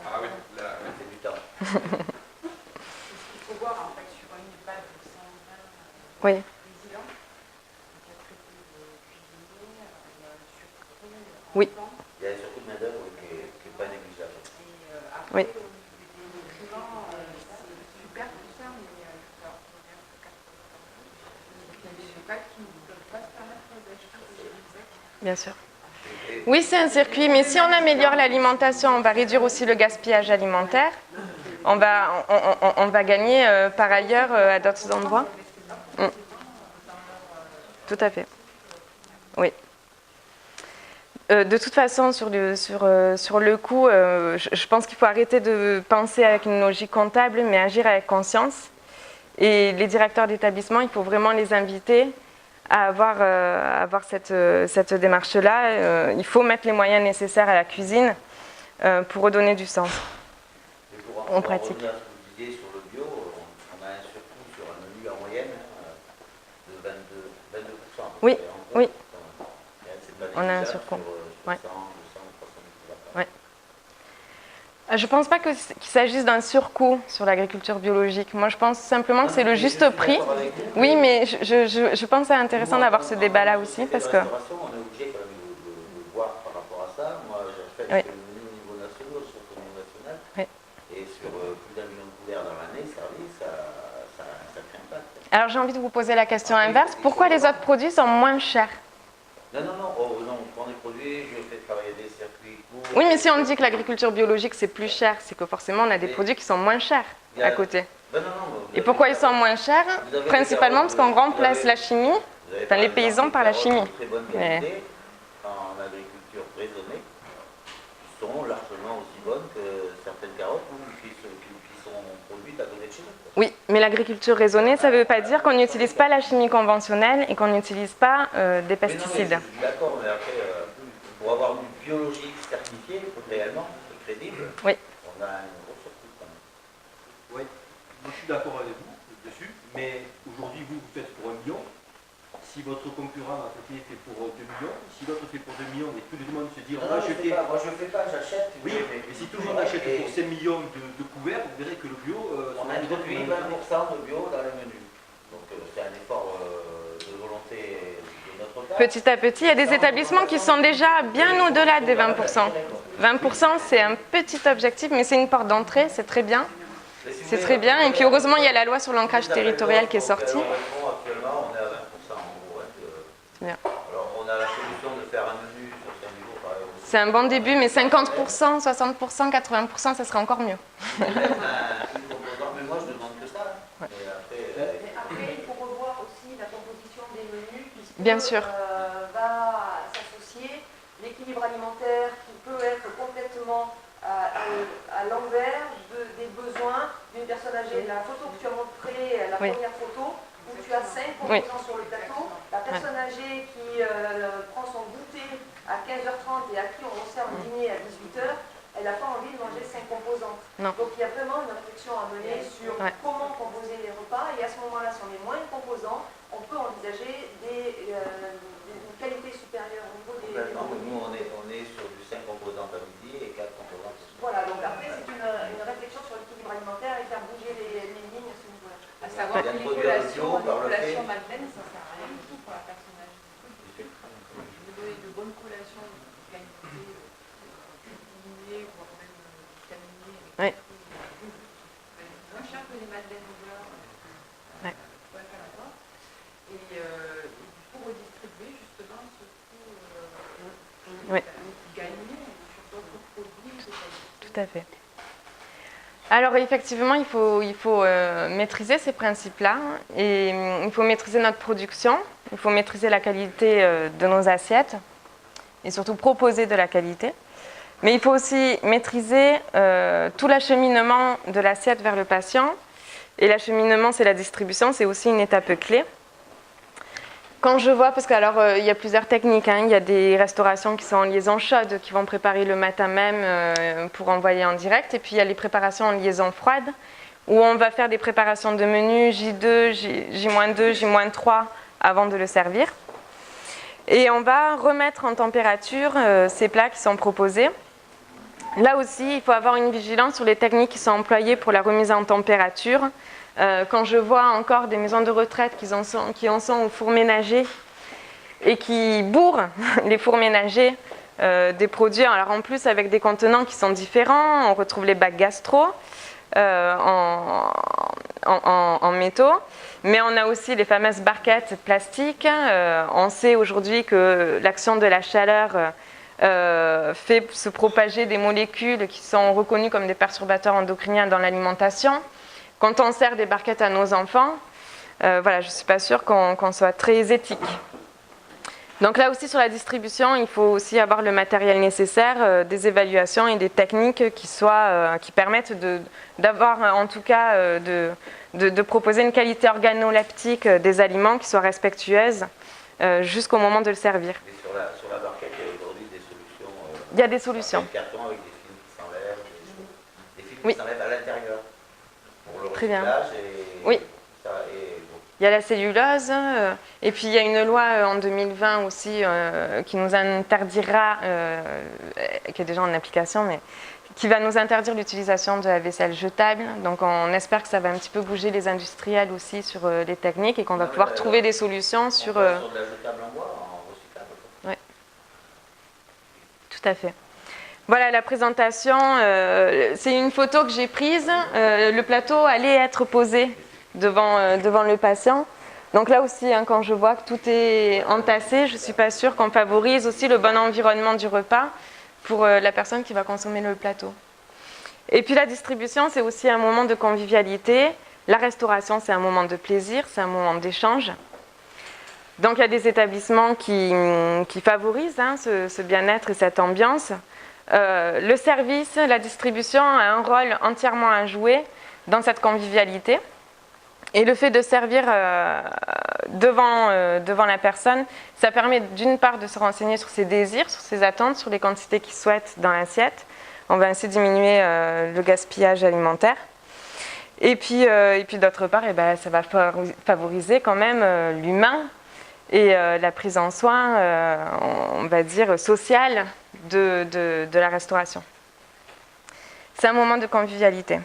Ah oui, là, oui. C'est du temps. Il faut voir en fait sur une base de 120 Oui, présidents, donc il y a très peu de cuisiniers, il y a surtout Oui. Il y a surtout de main-d'œuvre qui est pas négligeable. Et après, Oui. au niveau des documents, c'est super tout ça, mais alors, faut bien que 80%. Il y a des locales qui ne peuvent pas se permettre d'acheter des exacts. bien sûr. Oui, c'est un circuit, mais si on améliore l'alimentation, on va réduire aussi le gaspillage alimentaire. On va gagner par ailleurs à d'autres endroits. Tout à fait. Oui. De toute façon, sur le coût, je pense qu'il faut arrêter de penser avec une logique comptable, mais agir avec conscience. Et les directeurs d'établissement, il faut vraiment les inviter à avoir cette démarche-là. Il faut mettre les moyens nécessaires à la cuisine pour redonner du sens. Et pour On pratique. revenir à ce que vous disiez sur le bio, on a un surcoût sur un menu en moyenne de 22%. Oui, En gros, oui. c'est pas On a un négligeable surcoût. sur Ouais. 100, 200, 300 000 Ouais. Je ne pense pas qu'il s'agisse d'un surcoût sur l'agriculture biologique. Moi, je pense simplement que c'est le juste prix. Oui, mais je pense que c'est intéressant d'avoir ce débat-là aussi parce que... On est obligé quand même de voir par rapport à ça. Moi, j'achète Oui. le menu au niveau national, surtout au niveau national. Oui. Et sur plus d'un million de couverts dans l'année, servi, ça crée un impact. Alors, j'ai envie de vous poser la question inverse. Pourquoi les autres produits sont moins chers? Non, quand on est produit, je fais travailler des circuits courts. Oui, mais si on dit que l'agriculture biologique, c'est plus cher, c'est que forcément, on a des produits qui sont moins chers à côté. Ben non, non, Et pourquoi ils sont moins chers? Vous avez Principalement des parce qu'on carottes, remplace vous la avez- chimie, vous avez enfin par les exemple paysans des par la carottes chimie. de très bonne Mais- qualité, en agriculture raisonnée, qui sont largement aussi bonnes que certaines carottes qui sont produites à côté de chez nous. Quoi. Oui, mais l'agriculture raisonnée, ça ne veut pas dire qu'on n'utilise pas la chimie conventionnelle et qu'on n'utilise pas des Mais non, mais pesticides. je suis d'accord, mais après, pour avoir une biologie certifiée, réellement, et crédible, Oui. on a une grosse surprise quand même. Oui, moi je suis d'accord avec vous dessus, mais aujourd'hui vous faites pour 1 million. Si votre concurrent à côté fait pour 2 millions, si l'autre fait pour 2 millions et tout le monde se dit on va Non, non, je acheter. fais pas, moi je fais pas, j'achète. Oui, mais si tout le monde achète pour 5 millions de couverts, vous verrez que le bio. On sera peut-être introduit moins 20% de bio dans les menus. Donc c'est un effort de volonté de notre part. Petit à petit, il y a des établissements qui sont déjà bien au-delà des 20%. 20%, c'est un petit objectif, mais c'est une porte d'entrée, c'est très bien. C'est très bien. Et puis heureusement, il y a la loi sur l'ancrage territorial qui est sortie. Actuellement, on est à 20% en gros. C'est bien. Alors on a la solution de faire un menu sur 5 jours par exemple. C'est un bon début, mais 50%, 60%, 80%, ça serait encore mieux. Mais moi je demande que ça. Ouais. Et après, Mais après, il faut revoir aussi la composition des menus, puisque Bien sûr. va s'associer l'équilibre alimentaire qui peut être complètement à l'envers des besoins d'une personne âgée. La photo que tu as montrée, la Oui. première photo, où tu as 5 Oui. composants sur le plateau, la personne âgée qui prend son goûter à 15h30 et à qui on sert un dîner à 18h, elle n'a pas envie de manger 5 composantes. Non. Donc il y a vraiment une réflexion à mener sur Ouais. comment composer les repas, et à ce moment-là, si on est moins de composants, on peut envisager une qualité supérieure au niveau des produits. nous on est sur du 5 composantes à midi et 4 composantes. Voilà, donc après c'est une réflexion sur l'équilibre alimentaire et faire bouger les lignes à ce niveau-là. À savoir que les collations Madeleine, ça ne sert à rien du tout pour la personne âgée. Vous donner de bonnes collations de qualité, cuisinées, voire même vitaminées. Oui. Moins cher que les Madeleines au beurre. Ouais. Ouais, faire la part. Et il faut redistribuer justement ce Oui. gagner sur d'autres produits de qualité. Tout à fait. Alors effectivement, il faut maîtriser ces principes-là et il faut maîtriser notre production, il faut maîtriser la qualité de nos assiettes et surtout proposer de la qualité. Mais il faut aussi maîtriser tout l'acheminement de l'assiette vers le patient. Et l'acheminement, c'est la distribution, c'est aussi une étape clé. Quand je vois, parce qu'alors il y a plusieurs techniques, hein. Il y a des restaurations qui sont en liaison chaude, qui vont préparer le matin même pour envoyer en direct, et puis il y a les préparations en liaison froide, où on va faire des préparations de menu J2, J-2, J-3 avant de le servir. Et on va remettre en température ces plats qui sont proposés. Là aussi, il faut avoir une vigilance sur les techniques qui sont employées pour la remise en température. Quand je vois encore des maisons de retraite qui en sont au four ménager et qui bourrent les fours ménagers des produits, alors en plus avec des contenants qui sont différents, on retrouve les bacs gastro en métaux, mais on a aussi les fameuses barquettes plastiques. On sait aujourd'hui que l'action de la chaleur fait se propager des molécules qui sont reconnues comme des perturbateurs endocriniens dans l'alimentation. Quand on sert des barquettes à nos enfants, voilà, je ne suis pas sûre qu'on soit très éthique. Donc là aussi sur la distribution, il faut aussi avoir le matériel nécessaire, des évaluations et des techniques qui permettent d'avoir en tout cas de proposer une qualité organoleptique des aliments qui soit respectueuse jusqu'au moment de le servir. Mais sur la barquette, il y a aujourd'hui des solutions. Il y a des solutions. Un carton avec des films qui s'enlèvent, des films Oui. qui s'enlèvent à l'intérieur. Pour le Très bien. recyclage et Oui. ça, et bon. Il y a la cellulose, et puis il y a une loi en 2020 aussi qui nous interdira, qui est déjà en application, mais qui va nous interdire l'utilisation de la vaisselle jetable. Donc on espère que ça va un petit peu bouger les industriels aussi sur les techniques et qu'on va pouvoir trouver des solutions sur... On passe sur de la jetable en bois, en recyclable. Oui, tout à fait. Voilà la présentation, c'est une photo que j'ai prise, le plateau allait être posé devant le patient. Donc là aussi, hein, quand je vois que tout est entassé, je ne suis pas sûre qu'on favorise aussi le bon environnement du repas pour la personne qui va consommer le plateau. Et puis la distribution, c'est aussi un moment de convivialité. La restauration, c'est un moment de plaisir, c'est un moment d'échange. Donc il y a des établissements qui favorisent ce bien-être et cette ambiance. Le service, la distribution a un rôle entièrement à jouer dans cette convivialité. Et le fait de servir devant la personne, ça permet d'une part de se renseigner sur ses désirs, sur ses attentes, sur les quantités qu'il souhaite dans l'assiette. On va ainsi diminuer le gaspillage alimentaire. Et puis d'autre part, ça va favoriser quand même l'humain et la prise en soin, on va dire, sociale de la restauration. C'est un moment de convivialité.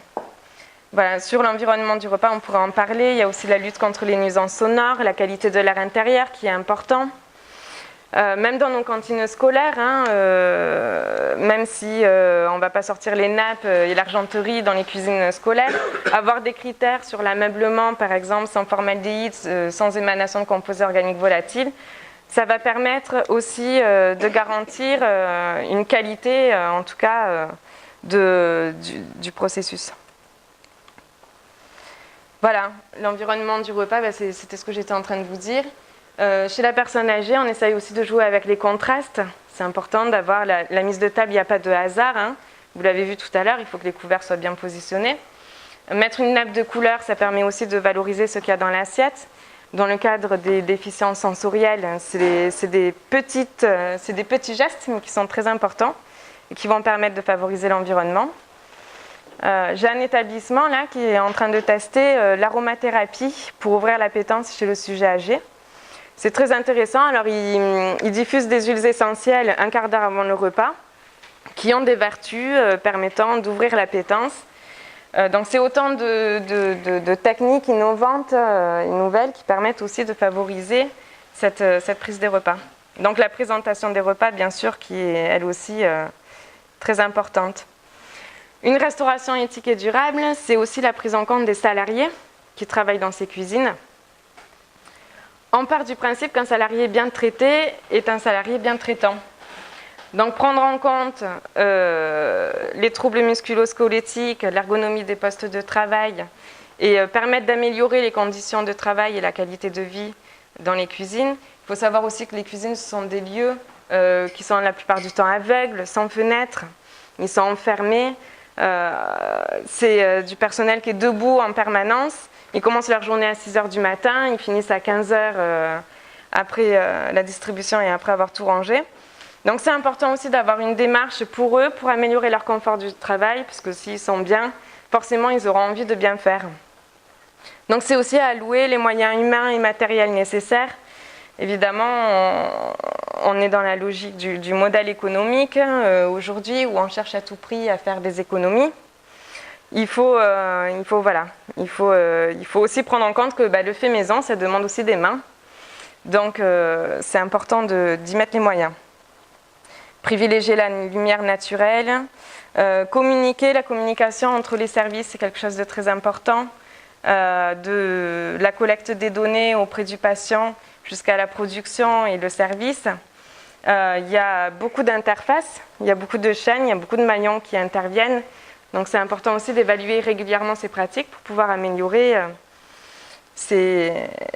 Voilà, sur l'environnement du repas, on pourrait en parler. Il y a aussi la lutte contre les nuisances sonores, la qualité de l'air intérieur qui est important. Même dans nos cantines scolaires, même si on ne va pas sortir les nappes et l'argenterie dans les cuisines scolaires, avoir des critères sur l'ameublement, par exemple, sans formaldéhyde, sans émanation de composés organiques volatiles, ça va permettre aussi de garantir une qualité, en tout cas, du processus. Voilà, l'environnement du repas, c'était ce que j'étais en train de vous dire. Chez la personne âgée, on essaye aussi de jouer avec les contrastes. C'est important d'avoir la mise de table, il n'y a pas de hasard. Vous l'avez vu tout à l'heure, il faut que les couverts soient bien positionnés. Mettre une nappe de couleur, ça permet aussi de valoriser ce qu'il y a dans l'assiette. Dans le cadre des déficiences sensorielles, c'est des petits gestes mais qui sont très importants et qui vont permettre de favoriser l'environnement. J'ai un établissement là qui est en train de tester l'aromathérapie pour ouvrir l'appétence chez le sujet âgé. C'est très intéressant. Alors, il diffuse des huiles essentielles un quart d'heure avant le repas qui ont des vertus permettant d'ouvrir l'appétence. Donc, c'est autant de techniques innovantes et nouvelles qui permettent aussi de favoriser cette prise des repas. Donc, la présentation des repas, bien sûr, qui est elle aussi très importante. Une restauration éthique et durable, c'est aussi la prise en compte des salariés qui travaillent dans ces cuisines. On part du principe qu'un salarié bien traité est un salarié bien traitant. Donc prendre en compte les troubles musculo-squelettiques, l'ergonomie des postes de travail et permettre d'améliorer les conditions de travail et la qualité de vie dans les cuisines. Il faut savoir aussi que les cuisines, ce sont des lieux qui sont la plupart du temps aveugles, sans fenêtres, ils sont enfermés. C'est du personnel qui est debout en permanence. Ils commencent leur journée à 6h du matin, ils finissent à 15h après la distribution et après avoir tout rangé. Donc c'est important aussi d'avoir une démarche pour eux, pour améliorer leur confort du travail, parce que s'ils sont bien, forcément ils auront envie de bien faire. Donc c'est aussi à allouer les moyens humains et matériels nécessaires. Évidemment, on est dans la logique du modèle économique aujourd'hui, où on cherche à tout prix à faire des économies. Il faut aussi prendre en compte que le fait maison, ça demande aussi des mains. Donc, c'est important d'y mettre les moyens. Privilégier la lumière naturelle. Communiquer, la communication entre les services, c'est quelque chose de très important. De la collecte des données auprès du patient jusqu'à la production et le service. Il y a beaucoup d'interfaces, il y a beaucoup de chaînes, il y a beaucoup de maillons qui interviennent. Donc c'est important aussi d'évaluer régulièrement ces pratiques pour pouvoir améliorer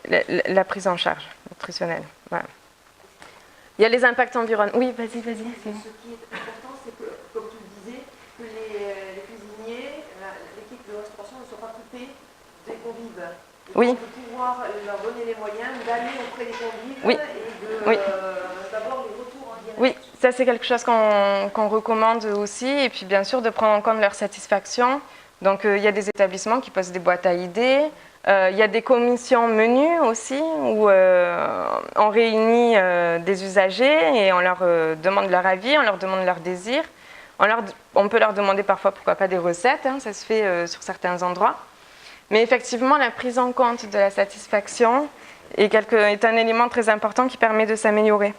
la prise en charge nutritionnelle. Voilà. Il y a les impacts environnementaux. Oui, vas-y. Ce qui est important, c'est que, comme tu le disais, que les cuisiniers, l'équipe de restauration ne soit pas coupée des convives. Oui. De pouvoir leur donner les moyens d'aller auprès des convives oui. et d'avoir les retours en direct. Oui, ça c'est quelque chose qu'on recommande aussi, et puis bien sûr de prendre en compte leur satisfaction. Donc il y a des établissements qui posent des boîtes à idées, il y a des commissions menus aussi, où on réunit des usagers et on leur demande leur avis, on leur demande leurs désirs. On peut leur demander parfois pourquoi pas des recettes, ça se fait sur certains endroits. Mais effectivement, la prise en compte de la satisfaction est un élément très important qui permet de s'améliorer.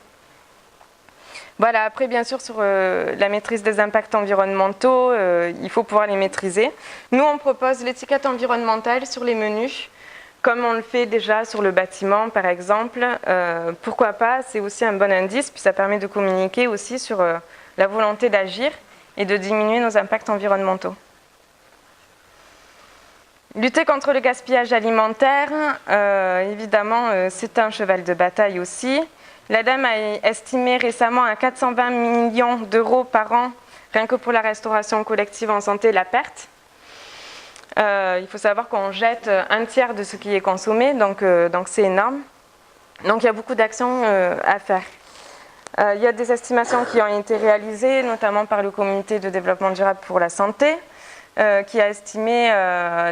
Voilà, après bien sûr sur la maîtrise des impacts environnementaux, il faut pouvoir les maîtriser. Nous on propose l'étiquette environnementale sur les menus, comme on le fait déjà sur le bâtiment par exemple. Pourquoi pas, c'est aussi un bon indice, puis ça permet de communiquer aussi sur la volonté d'agir et de diminuer nos impacts environnementaux. Lutter contre le gaspillage alimentaire, évidemment, c'est un cheval de bataille aussi. L'ADEME a estimé récemment à 420 millions d'euros par an, rien que pour la restauration collective en santé, la perte. Il faut savoir qu'on jette un tiers de ce qui est consommé, donc c'est énorme. Donc il y a beaucoup d'actions à faire. Il y a des estimations qui ont été réalisées, notamment par le Comité de développement durable pour la santé, qui a estimé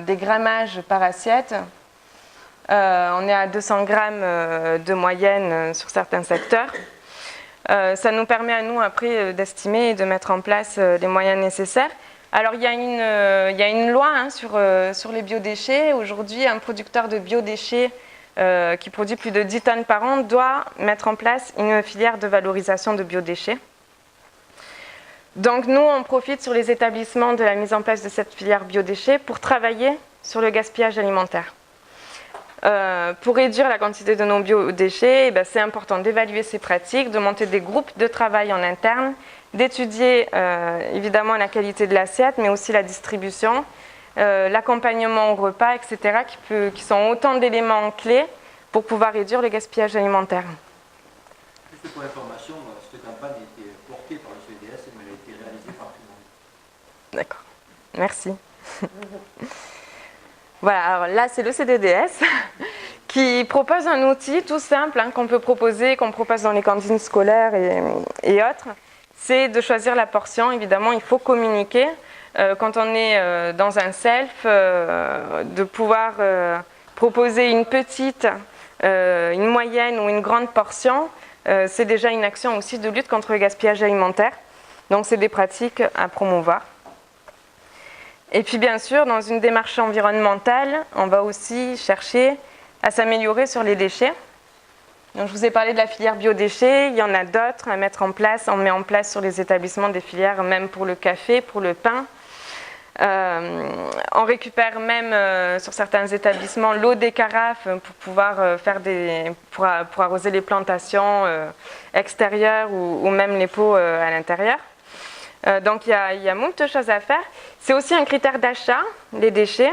des grammages par assiette. On est à 200 grammes de moyenne sur certains secteurs. Ça nous permet à nous après d'estimer et de mettre en place les moyens nécessaires. Alors il y a une loi sur les biodéchets. Aujourd'hui, un producteur de biodéchets qui produit plus de 10 tonnes par an doit mettre en place une filière de valorisation de biodéchets. Donc nous, on profite sur les établissements de la mise en place de cette filière biodéchets pour travailler sur le gaspillage alimentaire. Pour réduire la quantité de nos biodéchets, c'est important d'évaluer ces pratiques, de monter des groupes de travail en interne, d'étudier évidemment la qualité de l'assiette, mais aussi la distribution, l'accompagnement au repas, etc., qui sont autant d'éléments clés pour pouvoir réduire le gaspillage alimentaire. Juste pour information, cette campagne a été portée par le CDS, mais elle a été réalisée par tout le monde. D'accord, merci. Voilà, alors là c'est le CDDS qui propose un outil tout simple qu'on peut proposer, qu'on propose dans les cantines scolaires et autres. C'est de choisir la portion. Évidemment, il faut communiquer. Quand on est dans un self, de pouvoir proposer une petite, une moyenne ou une grande portion, c'est déjà une action aussi de lutte contre le gaspillage alimentaire. Donc c'est des pratiques à promouvoir. Et puis bien sûr, dans une démarche environnementale, on va aussi chercher à s'améliorer sur les déchets. Donc, je vous ai parlé de la filière biodéchets, il y en a d'autres à mettre en place. On met en place sur les établissements des filières, même pour le café, pour le pain. On récupère même sur certains établissements l'eau des carafes pour pouvoir pour arroser les plantations extérieures ou même les pots à l'intérieur. Donc il y a moult choses à faire. C'est aussi un critère d'achat, les déchets.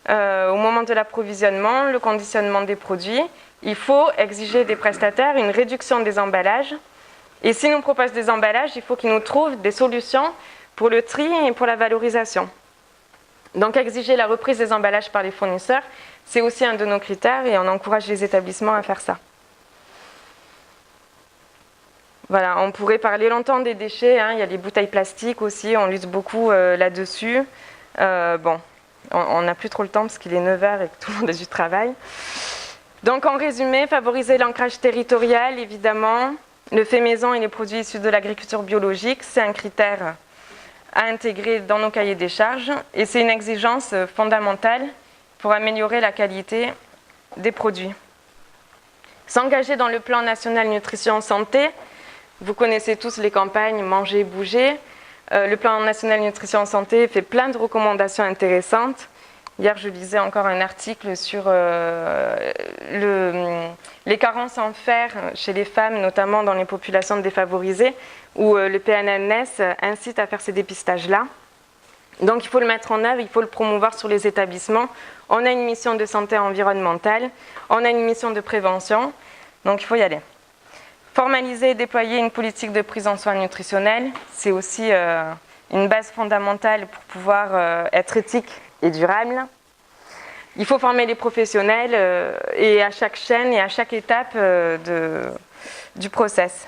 Au moment de l'approvisionnement, le conditionnement des produits, il faut exiger des prestataires une réduction des emballages. Et s'ils nous proposent des emballages, il faut qu'ils nous trouvent des solutions pour le tri et pour la valorisation. Donc exiger la reprise des emballages par les fournisseurs, c'est aussi un de nos critères et on encourage les établissements à faire ça. Voilà, on pourrait parler longtemps des déchets, il y a les bouteilles plastiques aussi, on lutte beaucoup là-dessus. Bon, on n'a plus trop le temps parce qu'il est 9h et que tout le monde a du travail. Donc en résumé, favoriser l'ancrage territorial, évidemment. Le fait maison et les produits issus de l'agriculture biologique, c'est un critère à intégrer dans nos cahiers des charges et c'est une exigence fondamentale pour améliorer la qualité des produits. S'engager dans le plan national nutrition santé, vous connaissez tous les campagnes Manger, Bouger. Le plan national nutrition santé fait plein de recommandations intéressantes. Hier, je lisais encore un article sur les carences en fer chez les femmes, notamment dans les populations défavorisées, où le PNNS incite à faire ces dépistages-là. Donc, il faut le mettre en œuvre, il faut le promouvoir sur les établissements. On a une mission de santé environnementale, on a une mission de prévention, donc il faut y aller. Formaliser et déployer une politique de prise en soin nutritionnelle, c'est aussi une base fondamentale pour pouvoir être éthique et durable. Il faut former les professionnels et à chaque chaîne et à chaque étape du process.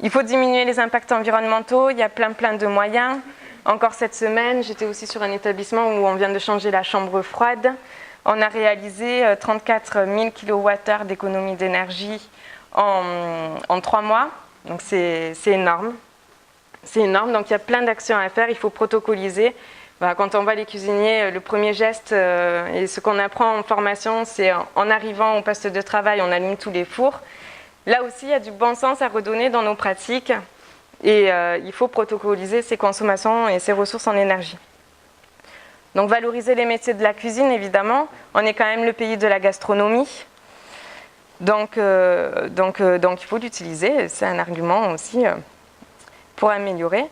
Il faut diminuer les impacts environnementaux, il y a plein de moyens. Encore cette semaine, j'étais aussi sur un établissement où on vient de changer la chambre froide. On a réalisé 34 000 kWh d'économie d'énergie en 3 mois, donc c'est énorme. C'est énorme, donc il y a plein d'actions à faire, il faut protocoliser. Quand on voit les cuisiniers, le premier geste et ce qu'on apprend en formation, c'est en arrivant au poste de travail, on allume tous les fours. Là aussi, il y a du bon sens à redonner dans nos pratiques et il faut protocoliser ses consommations et ses ressources en énergie. Donc valoriser les métiers de la cuisine, évidemment. On est quand même le pays de la gastronomie. Donc il faut l'utiliser, c'est un argument aussi pour améliorer.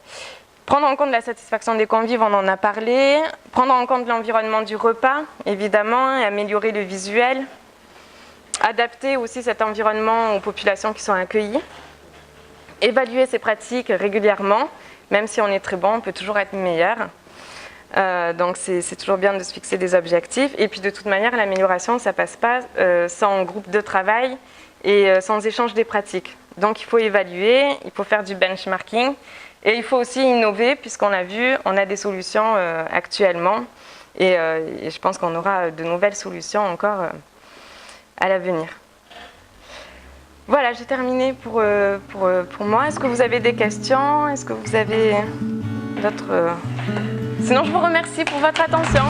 Prendre en compte la satisfaction des convives, on en a parlé. Prendre en compte l'environnement du repas, évidemment, et améliorer le visuel. Adapter aussi cet environnement aux populations qui sont accueillies. Évaluer ces pratiques régulièrement. Même si on est très bon, on peut toujours être meilleur. Donc c'est toujours bien de se fixer des objectifs. Et puis de toute manière, l'amélioration, ça ne passe pas sans groupe de travail et sans échange des pratiques. Donc il faut évaluer, il faut faire du benchmarking et il faut aussi innover puisqu'on a vu, on a des solutions actuellement et je pense qu'on aura de nouvelles solutions encore à l'avenir. Voilà, j'ai terminé pour moi. Est-ce que vous avez des questions? Est-ce que vous avez d'autres... Sinon, je vous remercie pour votre attention.